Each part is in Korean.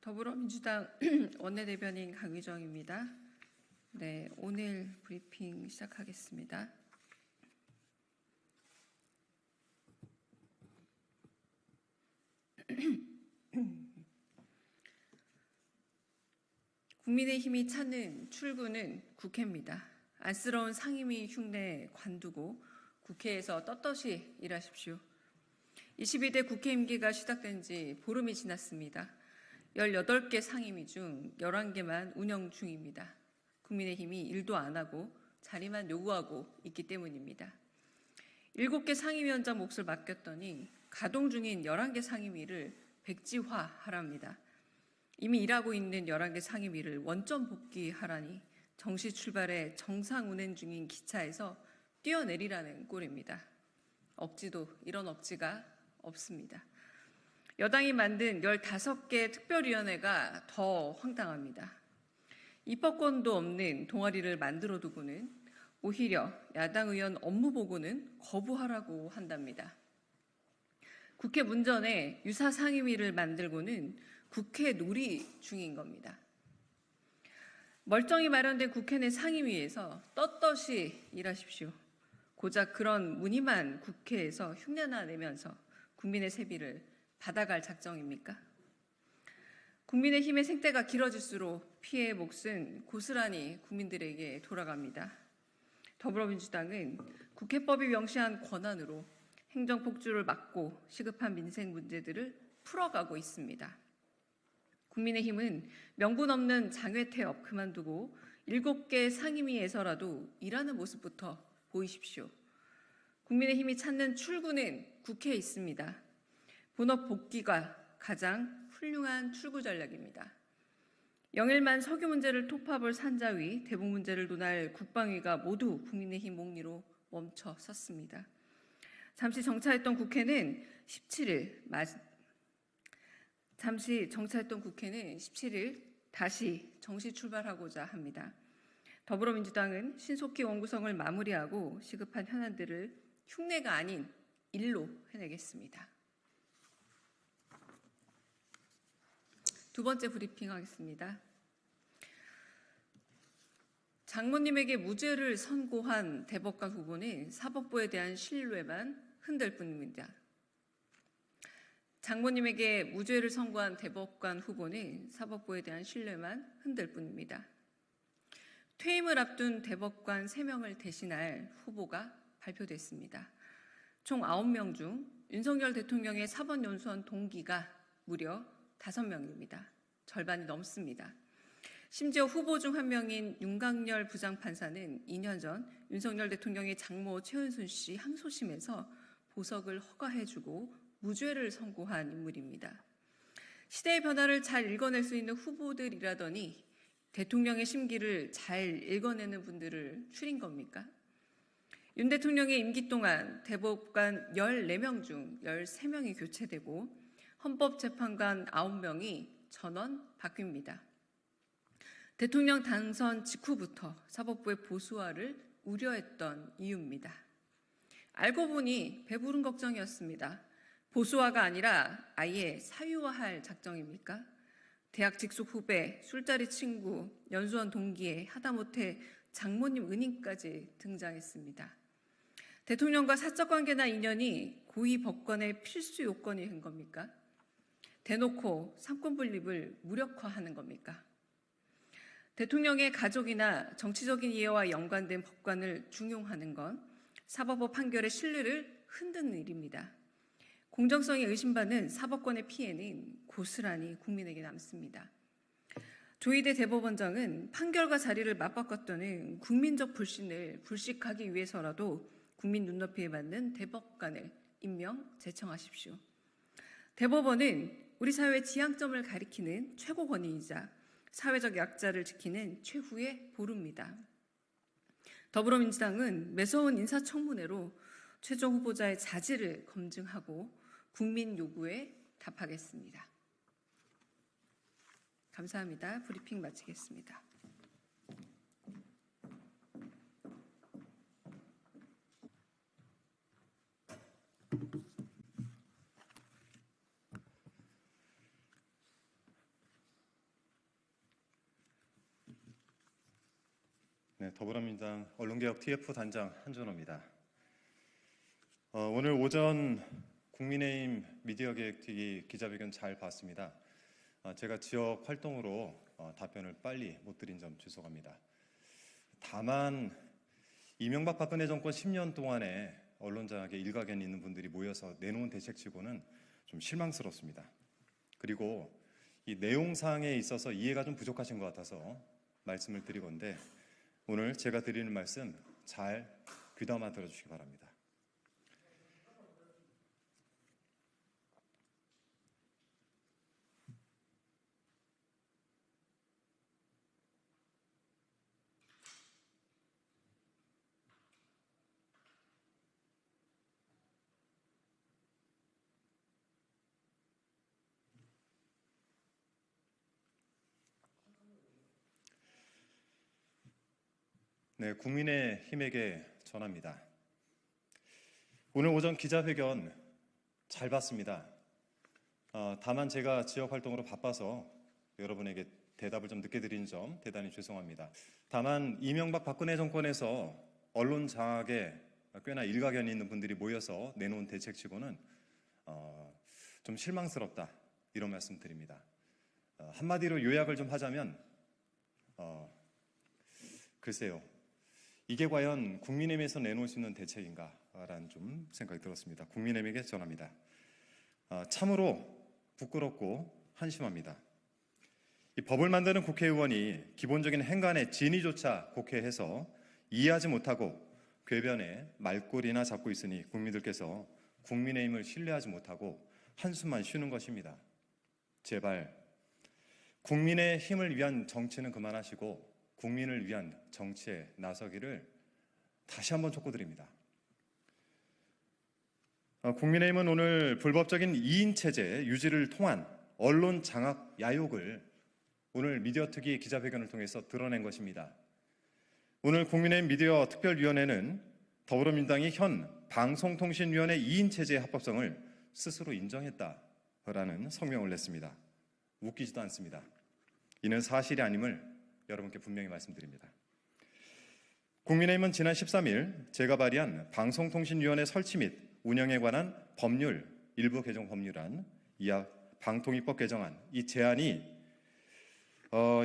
더불어민주당 원내대변인 강유정입니다. 네, 오늘 브리핑 시작하겠습니다. 국민의힘이 찾는 출구는 국회입니다. 안쓰러운 상임위 흉내 관두고 국회에서 떳떳이 일하십시오. 22대 국회 임기가 시작된 지 보름이 지났습니다. 18개 상임위 중 11개만 운영 중입니다. 국민의힘이 일도 안 하고 자리만 요구하고 있기 때문입니다. 7개 상임위원장 몫을 맡겼더니 가동 중인 11개 상임위를 백지화하랍니다. 이미 일하고 있는 11개 상임위를 원점 복귀하라니 정시 출발에 정상 운행 중인 기차에서 뛰어내리라는 꼴입니다. 억지도 이런 억지가 없습니다. 여당이 만든 15개 특별위원회가 더 황당합니다. 입법권도 없는 동아리를 만들어 두고는 오히려 야당 의원 업무 보고는 거부하라고 한답니다. 국회 문전에 유사 상임위를 만들고는 국회 놀이 중인 겁니다. 멀쩡히 마련된 국회 내 상임위에서 떳떳이 일하십시오. 고작 그런 무늬만 국회에서 흉내나 내면서 국민의 세비를 받아갈 작정입니까? 국민의힘의 생때가 길어질수록 피해의 몫은 고스란히 국민들에게 돌아갑니다. 더불어민주당은 국회법이 명시한 권한으로 행정폭주를 막고 시급한 민생 문제들을 풀어가고 있습니다. 국민의힘은 명분 없는 장외태업 그만두고 7개 상임위에서라도 일하는 모습부터 보이십시오. 국민의힘이 찾는 출구는 국회에 있습니다. 본업 복귀가 가장 훌륭한 출구 전략입니다. 영일만 석유 문제를 토파볼 산자위, 대북 문제를 논할 국방위가 모두 국민의힘 몽리로 멈춰 섰습니다. 잠시 정차했던 국회는 17일 다시 정시 출발하고자 합니다. 더불어민주당은 신속히 원구성을 마무리하고 시급한 현안들을 흉내가 아닌 일로 해내겠습니다. 두 번째 브리핑 하겠습니다. 장모님에게 무죄를 선고한 대법관 후보는 사법부에 대한 신뢰만 흔들 뿐입니다. 장모님에게 무죄를 선고한 대법관 후보는 사법부에 대한 신뢰만 흔들 뿐입니다. 퇴임을 앞둔 대법관 3명을 대신할 후보가 발표됐습니다. 총 9명 중 윤석열 대통령의 사법연수원 동기가 무려 5명입니다. 절반이 넘습니다. 심지어 후보 중 한 명인 윤강렬 부장판사는 2년 전 윤석열 대통령의 장모 최은순 씨 항소심에서 보석을 허가해주고 무죄를 선고한 인물입니다. 시대의 변화를 잘 읽어낼 수 있는 후보들이라더니 대통령의 심기를 잘 읽어내는 분들을 추린 겁니까? 윤 대통령의 임기 동안 대법관 14명 중 13명이 교체되고 헌법재판관 9명이 전원 바뀝니다. 대통령 당선 직후부터 사법부의 보수화를 우려했던 이유입니다. 알고 보니 배부른 걱정이었습니다. 보수화가 아니라 아예 사유화할 작정입니까? 대학 직속 후배, 술자리 친구, 연수원 동기에 하다못해 장모님 은인까지 등장했습니다. 대통령과 사적 관계나 인연이 고위 법관의 필수 요건이 된 겁니까? 대놓고 삼권 분립을 무력화하는 겁니까? 대통령의 가족이나 정치적인 이해와 연관된 법관을 중용하는 건 사법부 판결의 신뢰를 흔드는 일입니다. 공정성이 의심받는 사법권의 피해는 고스란히 국민에게 남습니다. 조희대 대법원장은 판결과 자리를 맞바꿨다는 국민적 불신을 불식하기 위해서라도 국민 눈높이에 맞는 대법관을 임명, 제청하십시오. 대법원은 우리 사회의 지향점을 가리키는 최고 권위이자 사회적 약자를 지키는 최후의 보루입니다. 더불어민주당은 매서운 인사청문회로 최종 후보자의 자질을 검증하고 국민 요구에 답하겠습니다. 감사합니다. 브리핑 마치겠습니다. 네, 더불어민주당 언론개혁 TF 단장 한준호입니다. 오늘 오전 국민의힘 미디어개혁특위 기자회견 잘 봤습니다. 제가 지역 활동으로 답변을 빨리 못 드린 점 죄송합니다. 다만 이명박 박근혜 정권 10년 동안에 언론장악에 일가견 있는 분들이 모여서 내놓은 대책치고는 좀 실망스럽습니다. 그리고 이 내용사항에 있어서 이해가 좀 부족하신 것 같아서 말씀을 드리건데 오늘 제가 드리는 말씀 잘 귀담아 들어주시기 바랍니다. 네, 국민의힘에게 전합니다. 오늘 오전 기자회견 잘 봤습니다. 다만 제가 지역 활동으로 바빠서 여러분에게 대답을 좀 늦게 드린 점 대단히 죄송합니다. 다만 이명박 박근혜 정권에서 언론 장악에 꽤나 일가견이 있는 분들이 모여서 내놓은 대책치고는 좀 실망스럽다 이런 말씀 드립니다. 한마디로 요약을 좀 하자면 글쎄요. 이게 과연 국민의힘에서 내놓을 수 있는 대책인가라는 좀 생각이 들었습니다. 국민의힘에게 전합니다. 참으로 부끄럽고 한심합니다. 이 법을 만드는 국회의원이 기본적인 행간의 진위조차 곡해해서 이해하지 못하고 궤변에 말꼬리나 잡고 있으니 국민들께서 국민의힘을 신뢰하지 못하고 한숨만 쉬는 것입니다. 제발 국민의 힘을 위한 정치는 그만하시고 국민을 위한 정치에 나서기를 다시 한번 촉구드립니다. 국민의힘은 오늘 불법적인 2인 체제 유지를 통한 언론 장악 야욕을 오늘 미디어특위 기자회견을 통해서 드러낸 것입니다. 오늘 국민의힘 미디어 특별위원회는 더불어민주당이 현 방송통신위원회 2인 체제의 합법성을 스스로 인정했다라는 성명을 냈습니다. 웃기지도 않습니다. 이는 사실이 아님을 여러분께 분명히 말씀드립니다. 국민의힘은 지난 13일 제가 발의한 방송통신위원회 설치 및 운영에 관한 법률 일부 개정 법률안, 이하 방통위법 개정안 이 제안이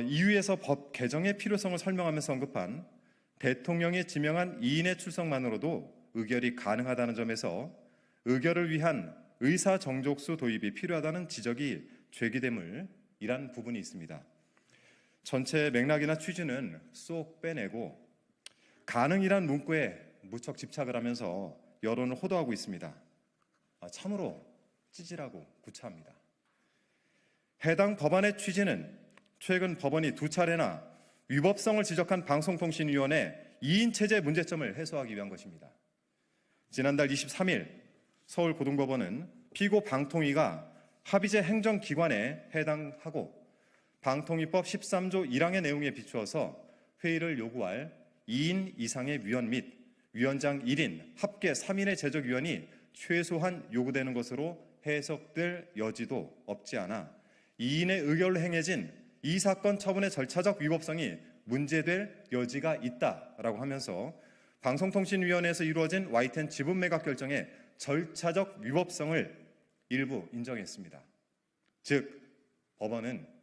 이유에서 법 개정의 필요성을 설명하면서 언급한 대통령이 지명한 2인의 출석만으로도 의결이 가능하다는 점에서 의결을 위한 의사 정족수 도입이 필요하다는 지적이 제기됨을 이란 부분이 있습니다. 전체 맥락이나 취지는 쏙 빼내고 가능이란 문구에 무척 집착을 하면서 여론을 호도하고 있습니다. 참으로 찌질하고 구차합니다. 해당 법안의 취지는 최근 법원이 2차례나 위법성을 지적한 방송통신위원회 2인 체제 문제점을 해소하기 위한 것입니다. 지난달 23일 서울고등법원은 피고 방통위가 합의제 행정기관에 해당하고 방통위법 13조 1항의 내용에 비추어서 회의를 요구할 2인 이상의 위원 및 위원장 1인, 합계 3인의 제적위원이 최소한 요구되는 것으로 해석될 여지도 없지 않아 2인의 의결로 행해진 이 사건 처분의 절차적 위법성이 문제될 여지가 있다라고 하면서 방송통신위원회에서 이루어진 YTN 지분 매각 결정의 절차적 위법성을 일부 인정했습니다. 즉, 법원은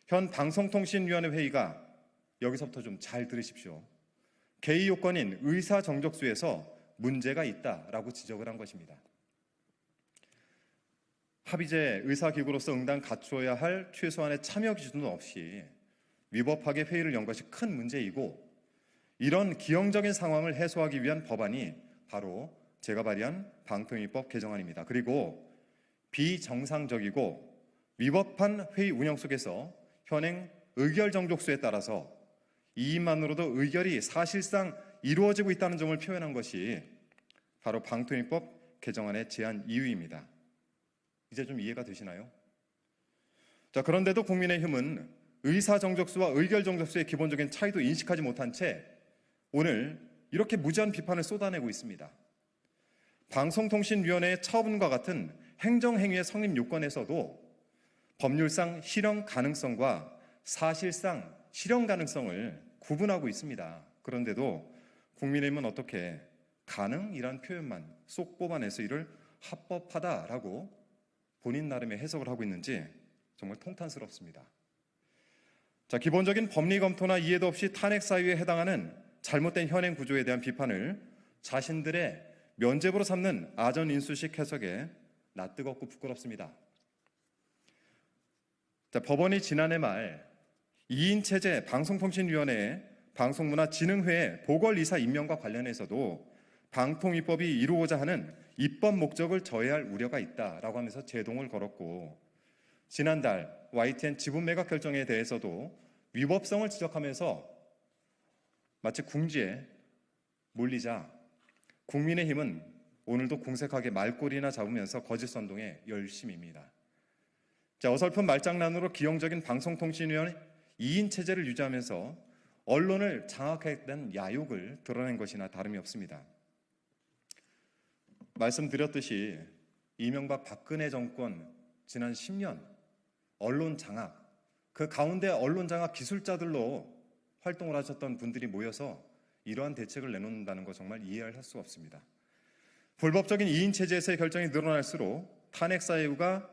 현 방송통신위원회 회의가 여기서부터 좀 잘 들으십시오. 개의 요건인 의사 정족수에서 문제가 있다라고 지적을 한 것입니다. 합의제 의사기구로서 응당 갖추어야 할 최소한의 참여 기준도 없이 위법하게 회의를 연 것이 큰 문제이고 이런 기형적인 상황을 해소하기 위한 법안이 바로 제가 발의한 방통위법 개정안입니다. 그리고 비정상적이고 위법한 회의 운영 속에서 현행 의결 정족수에 따라서 2인만으로도 의결이 사실상 이루어지고 있다는 점을 표현한 것이 바로 방통위법 개정안의 제안 이유입니다. 이제 좀 이해가 되시나요? 그런데도 국민의힘은 의사 정족수와 의결 정족수의 기본적인 차이도 인식하지 못한 채 오늘 이렇게 무지한 비판을 쏟아내고 있습니다. 방송통신위원회의 처분과 같은 행정행위의 성립 요건에서도 법률상 실현 가능성과 사실상 실현 가능성을 구분하고 있습니다. 그런데도 국민의힘은 어떻게 가능이란 표현만 쏙 뽑아내서 이를 합법하다라고 본인 나름의 해석을 하고 있는지 정말 통탄스럽습니다. 자, 기본적인 법리 검토나 이해도 없이 탄핵 사유에 해당하는 잘못된 현행 구조에 대한 비판을 자신들의 면죄부로 삼는 아전 인수식 해석에 낯뜨겁고 부끄럽습니다. 자, 법원이 지난해 말 2인 체제 방송통신위원회 방송문화진흥회의 보궐이사 임명과 관련해서도 방통위법이 이루고자 하는 입법 목적을 저해할 우려가 있다라고 하면서 제동을 걸었고, 지난달 YTN 지분 매각 결정에 대해서도 위법성을 지적하면서 마치 궁지에 몰리자 국민의힘은 오늘도 궁색하게 말꼬리나 잡으면서 거짓 선동에 열심입니다. 자, 어설픈 말장난으로 기형적인 방송통신위원회 2인 체제를 유지하면서 언론을 장악했던 야욕을 드러낸 것이나 다름이 없습니다. 말씀드렸듯이 이명박 박근혜 정권 지난 10년 언론 장악, 그 가운데 언론 장악 기술자들로 활동을 하셨던 분들이 모여서 이러한 대책을 내놓는다는 거 정말 이해할 수 없습니다. 불법적인 2인 체제에서의 결정이 늘어날수록 탄핵 사유가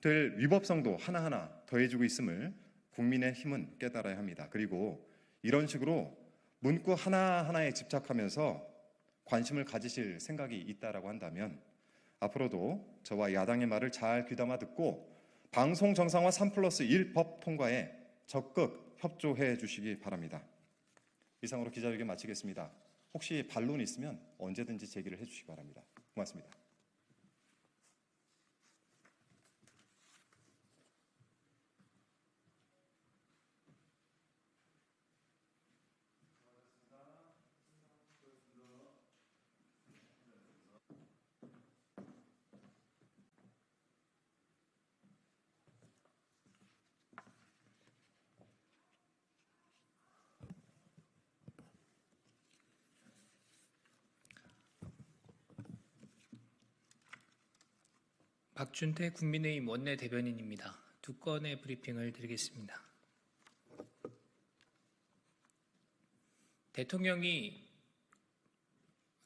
될 위법성도 하나하나 더해지고 있음을 국민의힘은 깨달아야 합니다. 그리고 이런 식으로 문구 하나하나에 집착하면서 관심을 가지실 생각이 있다라고 한다면 앞으로도 저와 야당의 말을 잘 귀담아 듣고 방송 정상화 3+1 법 통과에 적극 협조해 주시기 바랍니다. 이상으로 기자회견 마치겠습니다. 혹시 반론 있으면 언제든지 제기를 해주시기 바랍니다. 고맙습니다. 박준태 국민의힘 원내대변인입니다. 두 건의 브리핑을 드리겠습니다. 대통령이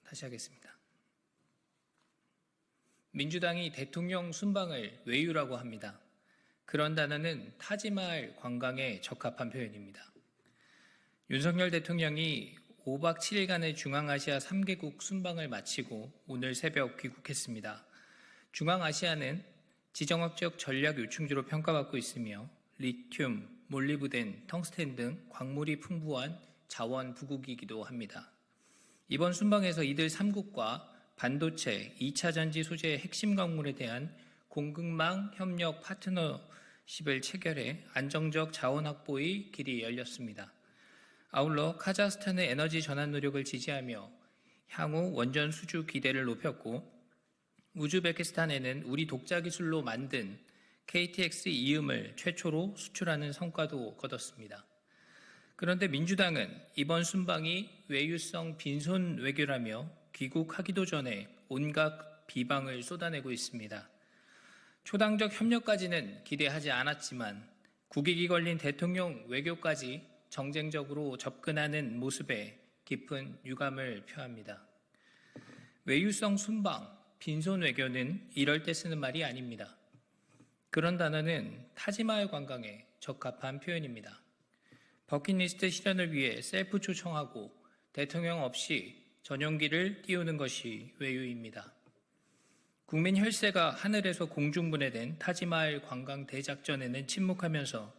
다시 하겠습니다. 민주당이 대통령 순방을 외유라고 합니다. 그런 단어는 타지마할 관광에 적합한 표현입니다. 윤석열 대통령이 5박 7일간의 중앙아시아 3개국 순방을 마치고 오늘 새벽 귀국했습니다. 중앙아시아는 지정학적 전략 요충지로 평가받고 있으며 리튬, 몰리브덴, 텅스텐 등 광물이 풍부한 자원 부국이기도 합니다. 이번 순방에서 이들 3국과 반도체, 2차 전지 소재의 핵심 광물에 대한 공급망 협력 파트너십을 체결해 안정적 자원 확보의 길이 열렸습니다. 아울러 카자흐스탄의 에너지 전환 노력을 지지하며 향후 원전 수주 기대를 높였고, 우즈베키스탄에는 우리 독자 기술로 만든 KTX 이음을 최초로 수출하는 성과도 거뒀습니다. 그런데 민주당은 이번 순방이 외유성 빈손 외교라며 귀국하기도 전에 온갖 비방을 쏟아내고 있습니다. 초당적 협력까지는 기대하지 않았지만 국익이 걸린 대통령 외교까지 정쟁적으로 접근하는 모습에 깊은 유감을 표합니다. 외유성 순방, 빈손 외교는 이럴 때 쓰는 말이 아닙니다. 그런 단어는 타지마할 관광에 적합한 표현입니다. 버킷리스트 실현을 위해 셀프 초청하고 대통령 없이 전용기를 띄우는 것이 외유입니다. 국민 혈세가 하늘에서 공중분해된 타지마할 관광 대작전에는 침묵하면서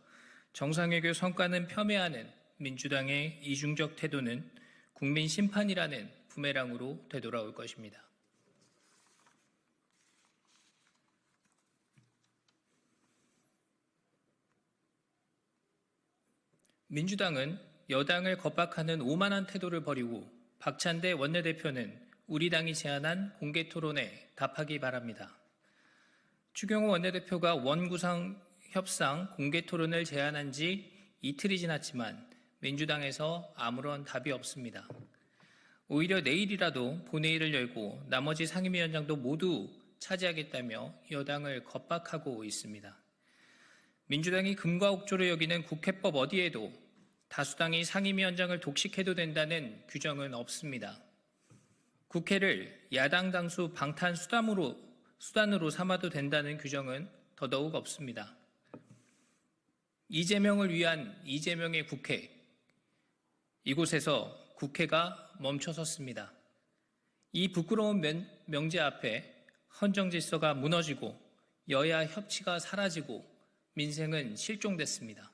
정상외교 성과는 폄훼하는 민주당의 이중적 태도는 국민 심판이라는 부메랑으로 되돌아올 것입니다. 민주당은 여당을 겁박하는 오만한 태도를 버리고 박찬대 원내대표는 우리 당이 제안한 공개 토론에 답하기 바랍니다. 추경호 원내대표가 원구성 협상 공개 토론을 제안한 지 이틀이 지났지만 민주당에서 아무런 답이 없습니다. 오히려 내일이라도 본회의를 열고 나머지 상임위원장도 모두 차지하겠다며 여당을 겁박하고 있습니다. 민주당이 금과 옥조로 여기는 국회법 어디에도 다수당이 상임위원장을 독식해도 된다는 규정은 없습니다. 국회를 야당 당수 방탄 수단으로 삼아도 된다는 규정은 더더욱 없습니다. 이재명을 위한 이재명의 국회, 이곳에서 국회가 멈춰섰습니다. 이 부끄러운 명제 앞에 헌정질서가 무너지고 여야 협치가 사라지고 민생은 실종됐습니다.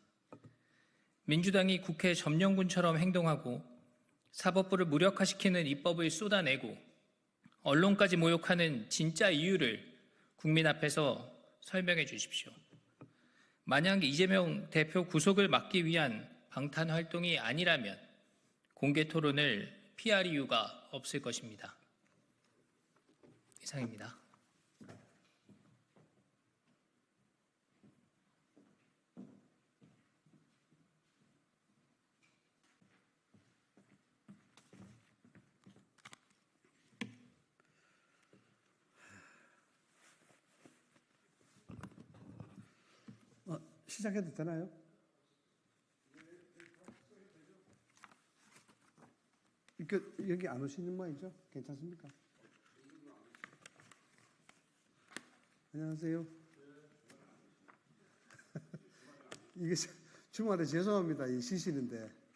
민주당이 국회 점령군처럼 행동하고 사법부를 무력화시키는 입법을 쏟아내고 언론까지 모욕하는 진짜 이유를 국민 앞에서 설명해 주십시오. 만약 이재명 대표 구속을 막기 위한 방탄 활동이 아니라면 공개 토론을 피할 이유가 없을 것입니다. 이상입니다. 시작해도 되나요? 여기 안 오시는 모양이죠? 괜찮습니까? 안녕하세요. 이게 주말에 죄송합니다. 이 쉬시는데.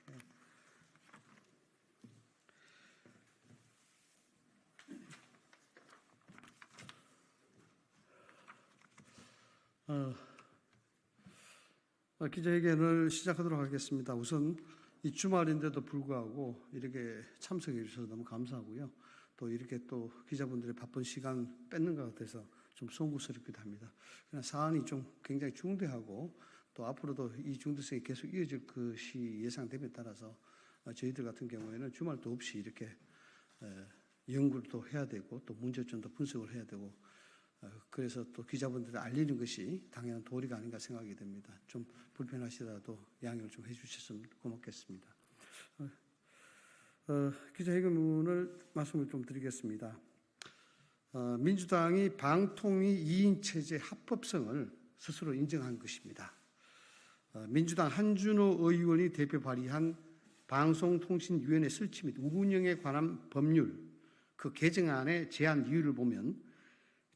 기자회견을 시작하도록 하겠습니다. 우선 이 주말인데도 불구하고 이렇게 참석해 주셔서 너무 감사하고요. 또 이렇게 또 기자분들의 바쁜 시간 뺏는 것 같아서 좀 송구스럽기도 합니다. 그러나 사안이 좀 굉장히 중대하고 또 앞으로도 이 중대성이 계속 이어질 것이 예상됨에 따라서 저희들 같은 경우에는 주말도 없이 이렇게 연구를 또 해야 되고 또 문제점도 분석을 해야 되고 그래서 또 기자분들을 알리는 것이 당연한 도리가 아닌가 생각이 됩니다. 좀 불편하시더라도 양해를 좀 해주셨으면 고맙겠습니다. 기자회견문을 말씀을 좀 드리겠습니다. 민주당이 방통위 2인 체제 합법성을 스스로 인정한 것입니다. 민주당 한준호 의원이 대표 발의한 방송통신위원회 설치 및 운영에 관한 법률 그 개정안의 제안 이유를 보면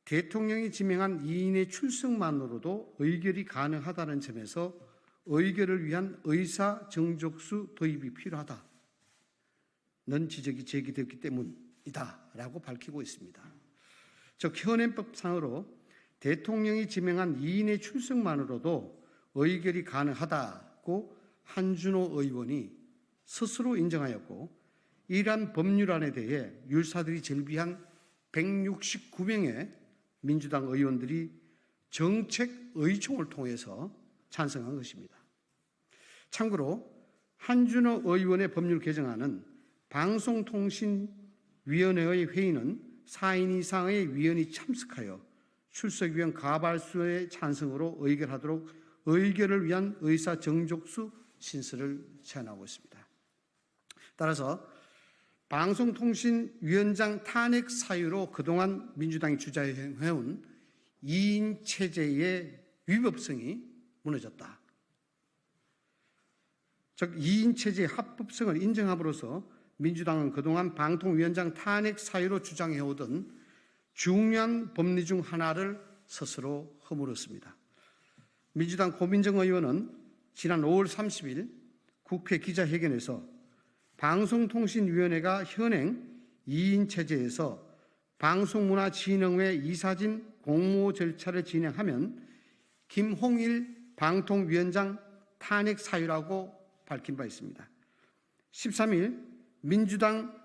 대통령이 지명한 2인의 출석만으로도 의결이 가능하다는 점에서 의결을 위한 의사 정족수 도입이 필요하다는 지적이 제기되었기 때문이다라고 밝히고 있습니다. 즉 현행법상으로 대통령이 지명한 2인의 출석만으로도 의결이 가능하다고 한준호 의원이 스스로 인정하였고 이러한 법률안에 대해 율사들이 절비한 169명의 민주당 의원들이 정책 의총을 통해서 찬성한 것입니다. 참고로 한준호 의원의 법률 개정안은 방송통신위원회의 회의는 4인 이상의 위원이 참석하여 출석위원 과반수의 찬성으로 의결하도록 의결을 위한 의사 정족수 신설을 제안하고 있습니다. 따라서 방송통신위원장 탄핵 사유로 그동안 민주당이 주장해온 2인 체제의 위법성이 무너졌다. 즉 2인 체제의 합법성을 인정함으로써 민주당은 그동안 방통위원장 탄핵 사유로 주장해오던 중요한 법리 중 하나를 스스로 허물었습니다. 민주당 고민정 의원은 지난 5월 30일 국회 기자회견에서 방송통신위원회가 현행 2인 체제에서 방송문화진흥회 이사진 공모 절차를 진행하면 김홍일 방통위원장 탄핵 사유라고 밝힌 바 있습니다. 13일 민주당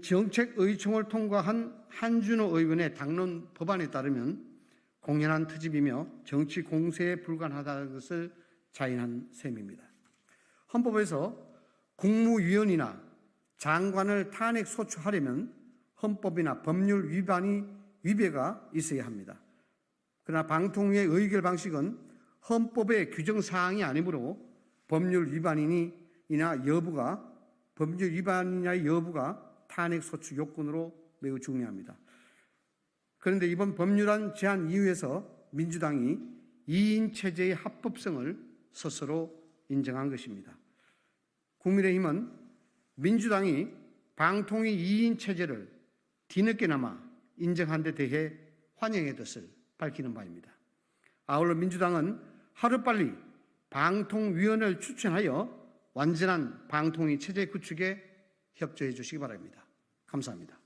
정책의총을 통과한 한준호 의원의 당론 법안에 따르면 공연한 트집이며 정치 공세에 불과하다는 것을 자인한 셈입니다. 헌법에서 국무위원이나 장관을 탄핵 소추하려면 헌법이나 법률 위배가 있어야 합니다. 그러나 방통위의 의결 방식은 헌법의 규정 사항이 아니므로 법률 위반이나 여부가 탄핵 소추 요건으로 매우 중요합니다. 그런데 이번 법률안 제안 이후에서 민주당이 2인 체제의 합법성을 스스로 인정한 것입니다. 국민의힘은 민주당이 방통위 2인 체제를 뒤늦게나마 인정한 데 대해 환영의 뜻을 밝히는 바입니다. 아울러 민주당은 하루빨리 방통위원회를 추천하여 완전한 방통위 체제 구축에 협조해 주시기 바랍니다. 감사합니다.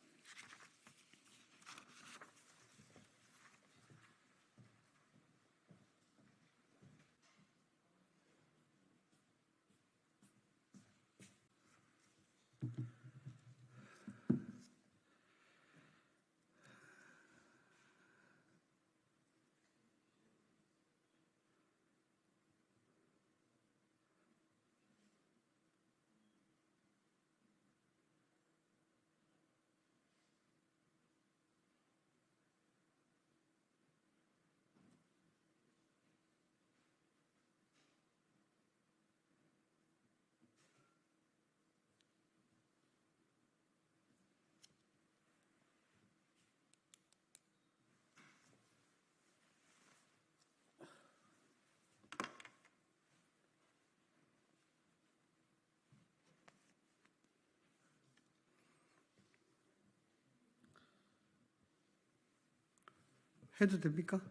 해도 됩니까?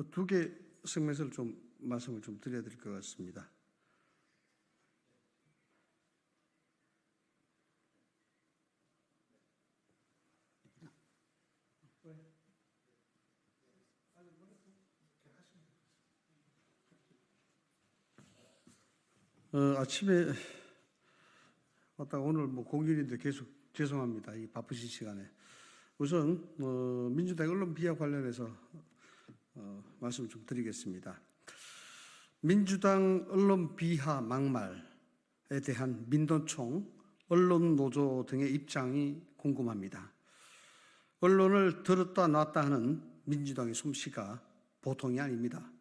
두 개 segment을 좀 말씀을 좀 드려야 될 것 같습니다. 아침에 왔다가 오늘 뭐 공휴일인데 계속 죄송합니다. 이 바쁘신 시간에. 우선 민주당 언론 비하 관련해서 말씀 좀 드리겠습니다. 민주당 언론 비하 막말에 대한 민노총, 언론노조 등의 입장이 궁금합니다. 언론을 들었다 놨다 하는 민주당의 솜씨가 보통이 아닙니다.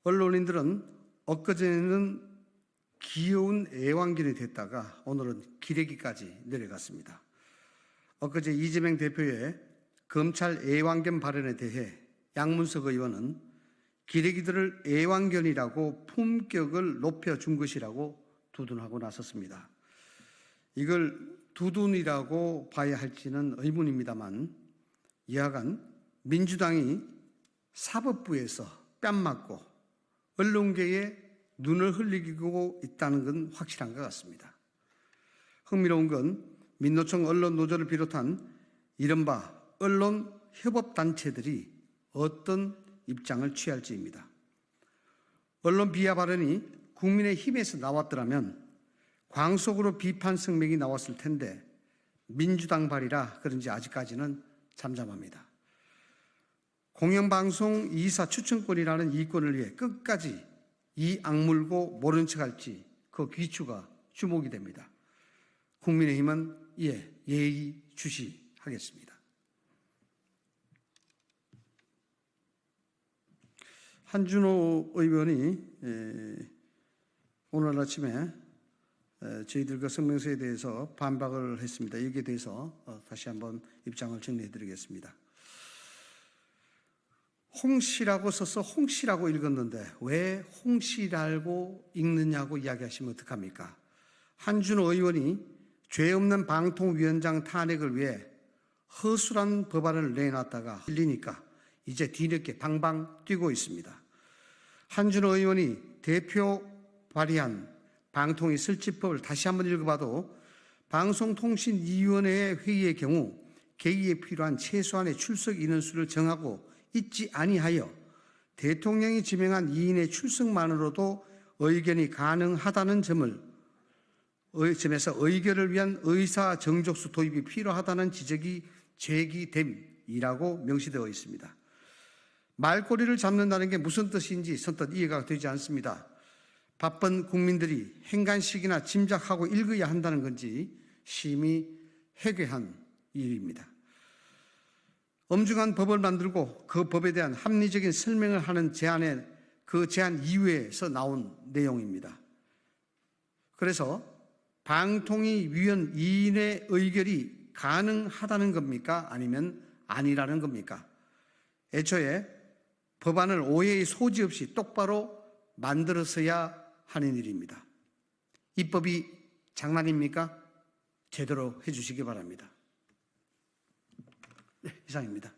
언론인들은 엊그제는 귀여운 애완견이 됐다가 오늘은 기레기까지 내려갔습니다. 엊그제 이재명 대표의 검찰 애완견 발언에 대해 양문석 의원은 기레기들을 애완견이라고 품격을 높여준 것이라고 두둔하고 나섰습니다. 이걸 두둔이라고 봐야 할지는 의문입니다만 여하간 민주당이 사법부에서 뺨 맞고 언론계에 눈을 흘리고 있다는 건 확실한 것 같습니다. 흥미로운 건 민노총 언론노조를 비롯한 이른바 언론협업단체들이 어떤 입장을 취할지입니다. 언론 비하 발언이 국민의힘에서 나왔더라면 광속으로 비판 성명이 나왔을 텐데 민주당 발이라 그런지 아직까지는 잠잠합니다. 공영방송 이사 추천권이라는 이권을 위해 끝까지 이 악물고 모른 척할지 그 귀추가 주목이 됩니다. 국민의힘은 이에 예의주시하겠습니다. 한준호 의원이 오늘 아침에 저희들 그 성명서에 대해서 반박을 했습니다. 여기에 대해서 다시 한번 입장을 정리해 드리겠습니다. 홍씨라고 써서 홍씨라고 읽었는데 왜 홍씨라고 읽느냐고 이야기하시면 어떡합니까? 한준호 의원이 죄 없는 방통위원장 탄핵을 위해 허술한 법안을 내놨다가 흘리니까 이제 뒤늦게 방방 뛰고 있습니다. 한준호 의원이 대표 발의한 방통위 설치법을 다시 한번 읽어봐도 방송통신위원회 회의의 경우 개의에 필요한 최소한의 출석 인원수를 정하고 있지 아니하여 대통령이 지명한 2인의 출석만으로도 의견이 가능하다는 점에서 의결을 위한 의사 정족수 도입이 필요하다는 지적이 제기됨이라고 명시되어 있습니다. 말꼬리를 잡는다는 게 무슨 뜻인지 선뜻 이해가 되지 않습니다. 바쁜 국민들이 행간식이나 짐작하고 읽어야 한다는 건지 심히 해괴한 일입니다. 엄중한 법을 만들고 그 법에 대한 합리적인 설명을 하는 제안에 그 제안 이후에서 나온 내용입니다. 그래서 방통위 위원 2인의 의결이 가능하다는 겁니까? 아니면 아니라는 겁니까? 애초에 법안을 오해의 소지 없이 똑바로 만들어서야 하는 일입니다. 입법이 장난입니까? 제대로 해주시기 바랍니다. 네, 이상입니다.